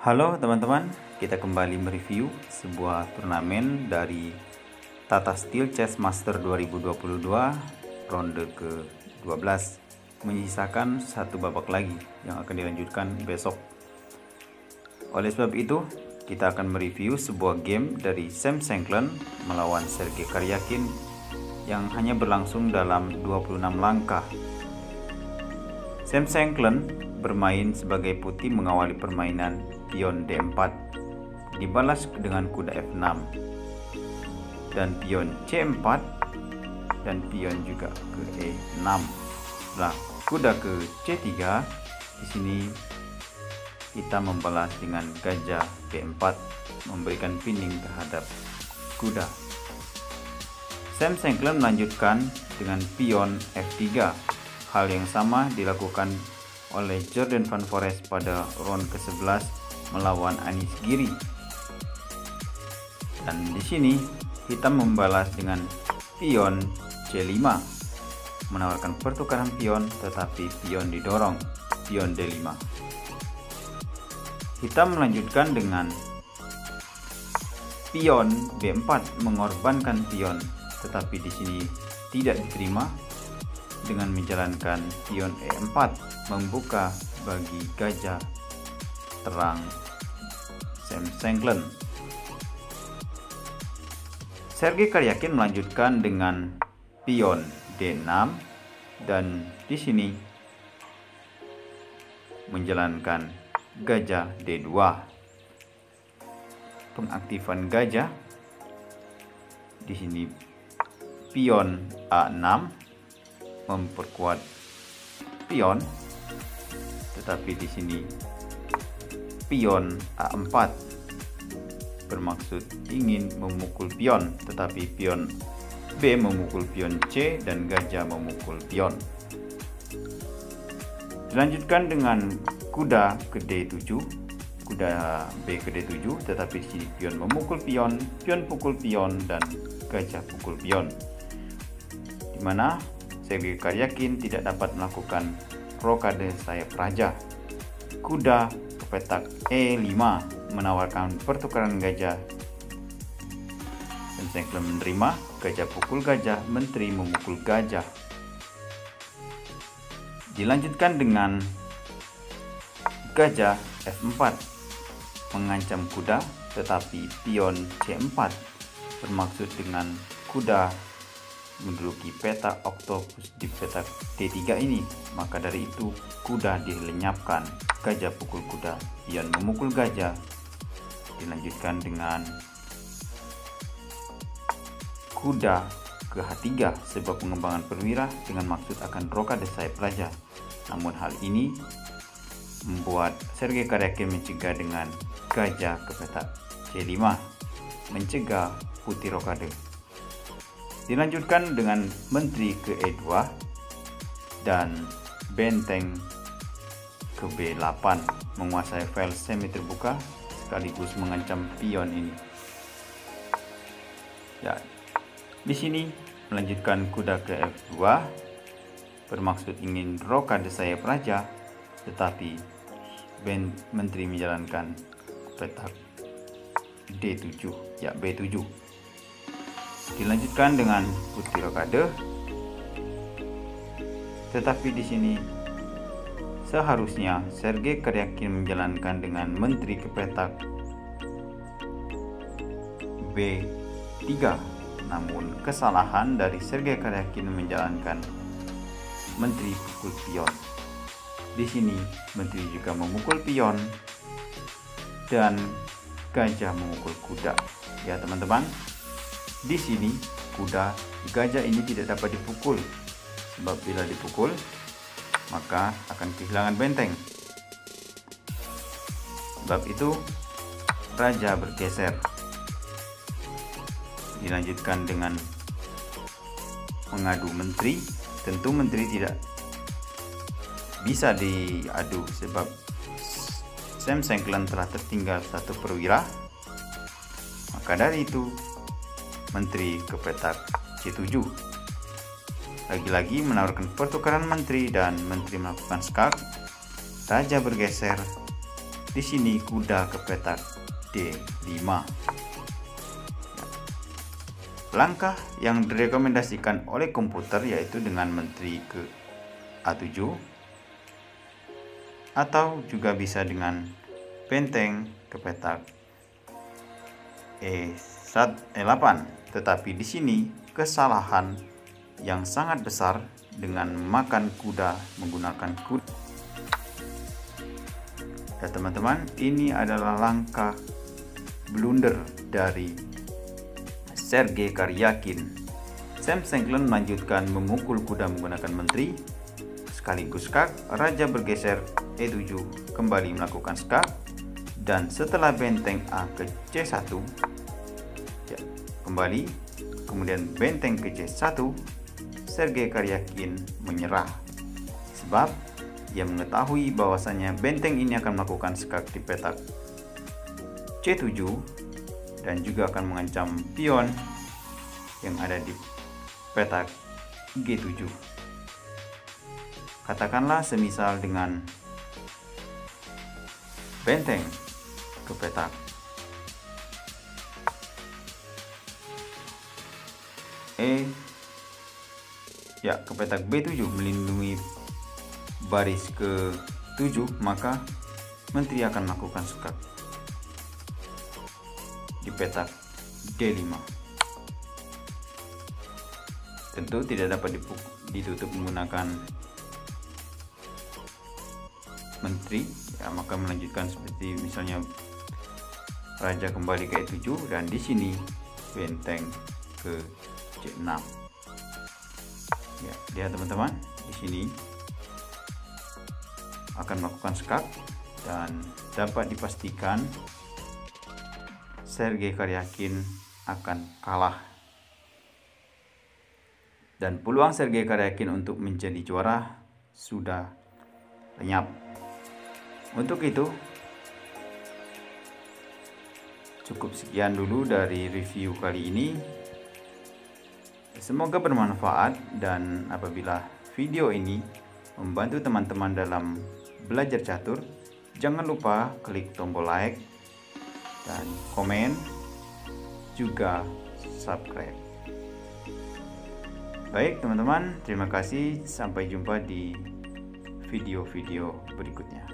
Halo teman-teman, kita kembali mereview sebuah turnamen dari Tata Steel Chess Master 2022 ronde ke-12, menyisakan satu babak lagi yang akan dilanjutkan besok. Oleh sebab itu, kita akan mereview sebuah game dari Sam Shankland melawan Sergei Karyakin yang hanya berlangsung dalam 26 langkah. Sam Shankland bermain sebagai putih mengawali permainan pion D4, dibalas dengan kuda F6 dan pion C4 dan pion juga ke E6. Setelah kuda ke C3, di sini kita membalas dengan gajah B4, memberikan pinning terhadap kuda. Sam Shankland melanjutkan dengan pion F3. Hal yang sama dilakukan oleh Jordan Van Foreest pada round ke-11 melawan Anish Giri. Dan di sini hitam membalas dengan pion C5, menawarkan pertukaran pion, tetapi pion didorong, pion D5. Hitam melanjutkan dengan pion B4, mengorbankan pion, tetapi di sini tidak diterima dengan menjalankan pion E4, membuka bagi gajah terang Sam Shankland. Sergei Karyakin melanjutkan dengan pion D6 dan di sini menjalankan gajah D2. Pengaktifan gajah di sini pion A6 memperkuat pion, tetapi di sini pion A4 bermaksud ingin memukul pion, tetapi pion B memukul pion C dan gajah memukul pion. Dilanjutkan dengan kuda ke D7, kuda B ke D7, tetapi di sini pion memukul pion, pion pukul pion dan gajah pukul pion, di mana Sergei Karyakin tidak dapat melakukan rokade sayap raja. Kuda ke petak E5 menawarkan pertukaran gajah. Sam Shankland menerima, gajah pukul gajah, menteri memukul gajah. Dilanjutkan dengan gajah F4 mengancam kuda, tetapi pion C4 bermaksud dengan kuda menduduki petak oktopus di petak D3 ini, maka dari itu kuda dilenyapkan, gajah pukul kuda, pion memukul gajah. Dilanjutkan dengan kuda ke H3 sebuah pengembangan perwira dengan maksud akan rokade sayap raja. Namun hal ini membuat Sergei Karyakin mencegah dengan gajah ke petak C5, mencegah putih rokade. Dilanjutkan dengan menteri ke E2 dan benteng ke B8, menguasai file semi terbuka sekaligus mengancam pion ini. Ya, di sini melanjutkan kuda ke F2 bermaksud ingin rokade sayap raja, tetapi menteri menjalankan petak D7, ya B7. Dilanjutkan dengan putih rokade, tetapi di sini seharusnya Sergei Karyakin menjalankan dengan menteri ke petak B3. Namun kesalahan dari Sergei Karyakin menjalankan menteri pukul pion. Di sini menteri juga memukul pion dan gajah memukul kuda. Ya teman-teman, di sini kuda gajah ini tidak dapat dipukul, sebab bila dipukul maka akan kehilangan benteng. Sebab itu raja bergeser. Dilanjutkan dengan mengadu menteri. Tentu menteri tidak bisa diadu sebab Sam Shankland telah tertinggal satu perwira. Maka dari itu menteri ke petak C7. Lagi-lagi menawarkan pertukaran menteri dan menteri melakukan skak. Raja bergeser di sini kuda ke petak D5. Langkah yang direkomendasikan oleh komputer yaitu dengan menteri ke A7 atau juga bisa dengan benteng ke petak E8. Tetapi di sini kesalahan yang sangat besar dengan makan kuda menggunakan kuda. Ya teman-teman, ini adalah langkah blunder dari Sergei Karyakin. Sam Shankland melanjutkan memukul kuda menggunakan menteri, sekaligus skak. Raja bergeser E7, kembali melakukan skak, dan setelah benteng A ke C1, ya, kembali, kemudian benteng ke C1, Sergei Karyakin menyerah, sebab ia mengetahui bahwasannya benteng ini akan melakukan skak di petak C7 dan juga akan mengancam pion yang ada di petak G7. Katakanlah semisal dengan benteng ke petak ke petak B7 melindungi baris ke-7, maka menteri akan melakukan skak di petak D5. Tentu tidak dapat ditutup menggunakan menteri, ya, maka melanjutkan seperti misalnya raja kembali ke E7 dan di sini benteng ke C6. Ya, lihat teman-teman, di sini akan melakukan skak dan dapat dipastikan Sergei Karyakin akan kalah dan peluang Sergei Karyakin untuk menjadi juara sudah lenyap. Untuk itu cukup sekian dulu dari review kali ini. Semoga bermanfaat, dan apabila video ini membantu teman-teman dalam belajar catur, jangan lupa klik tombol like dan komen, juga subscribe. Baik teman-teman, terima kasih, sampai jumpa di video-video berikutnya.